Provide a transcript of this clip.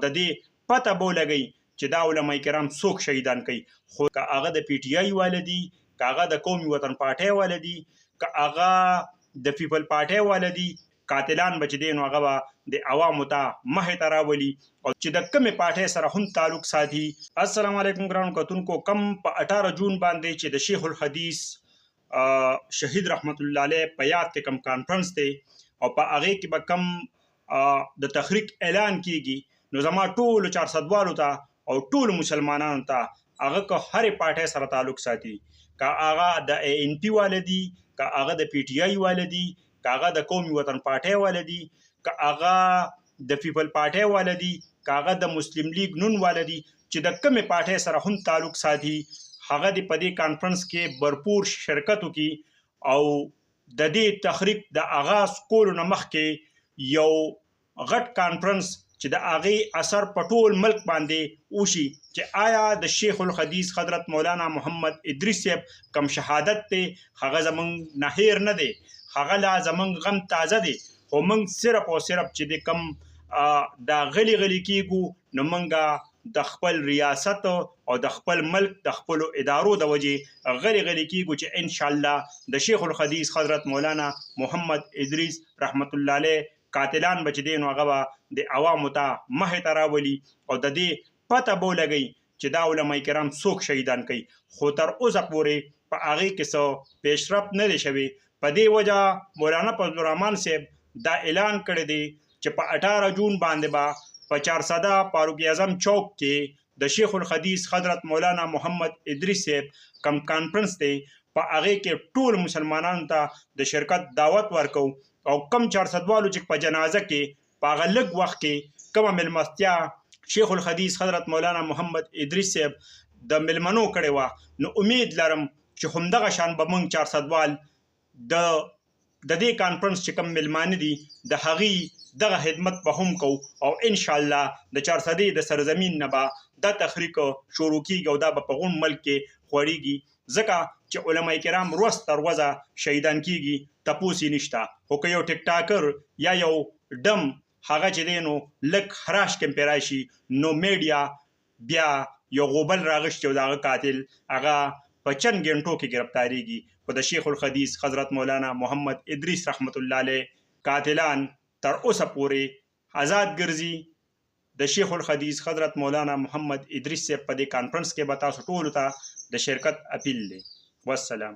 د دې پته به ولګئ چې دا علما کرام څوک شهیدان کوي. خو که هغه د پی ټی آی والا دي، که هغه د قومي وطن پارټۍ والا دي، که هغه د پیپل پارټۍ والا دي، قاتلان به چې دی نو هغه به د عوامو ته مخې ته راولي او چې د کومې پارټۍ سره هم تعلق ساتي. السلام علیکم ګرانو کتونکو. کم په 18 جون باندې چې د شیخ الحدیث شهید رحمت الله علیه په یاد کې کم کانفرنس دی او په هغې کې به کم د تحریک اعلان کیږي، نو زما ټولو 400 والو ته او ټولو مسلمانانو ته هغه که هرې پارټۍ سره تعلق ساتي، که هغه د اے ان پي والا دي، که هغه د پی ټی آی والا دي، که هغه د قومي وطن پارټۍ والا دي، که هغه د پیپل پارټۍ والا دي، که هغه د مسلم لیگ نون والا دي، چې د کومې پارټۍ سره هم تعلق ساتي، هغه د په دې کانفرنس کې بھرپور شرکت وکړي او د دې تحریک د آغاز کولو نه مخکې یو غټ کانفرنس چې د هغې اثر په ټول ملک باندې وشي چې آیا د شیخ الحدیث حضرت مولانا محمد ادریس صاحب کم شهادت دی هغه زمونږ نه هیر نه دی، هغه لا زمونږ غم تازه دی، خو موږ صرف او صرف چې د کم دا غلی کیږو نو موږ د خپل ریاست او د خپل ملک د خپلو ادارو د وجې غلی کیږو چې انشاءالله د شیخ الحدیث حضرت مولانا محمد ادریس رحمت الله علیه قاتلان به چې دی نو هغه به د عوامو ته مخې ته راولي او د دې پته به ولګئ چې دا علما کرام څوک شهیدان کوي. خو تر اوسه پورې په هغې کې څه پیشرفت نه دی شوی. په دې وجه مولانا فضل الرحمن صاحب دا اعلان کړی دی چې په 18 جون باندې به په 400 فاروق اعظم چوک کې د شیخ الحدیث حضرت مولانا محمد ادریس صاحب کم کانفرنس دی، په هغې کې ټول مسلمانانو ته د شرکت دعوت ورکو او کم 400 والو چې په جنازه کې په هغه لږ وخت کې کومه میلمستیا شیخ الحدیث حضرت مولانا محمد ادریس صاحب د میلمنو کړې وه، نو امید لرم چې همدغه شان به موږ 400 وال د دې کانفرنس چې کوم میلمانه دي د هغې دغه خدمت به هم کوو او انشاءالله د 400 د سرزمین نه به دا تحریک شروع کیږي او دا به په غون ملک کې خوړیږي، ځکه چې علما کرام ورځ تر ورځه شهیدان کیږي، تپوس یې نشته. خو که یو ټیک ټاکر یا یو ډم هغه چې دی نو لږ خراش کې پرې راشي نو میډیا بیا یو غوبل راغشتي او د هغه قاتل هغه په چند ګنټو کې ګرفتاریږي. خو د شیخ الحدیث حضرت مولانا محمد ادریس رحمت الله علیه قاتلان تر اوسه پورې آزاد ګرځي. د شیخ الحدیث حضرت مولانا محمد ادریس صاحب په دې کانفرنس کې به تاسو ټولو ته د شرکت اپیل دی. والسلام.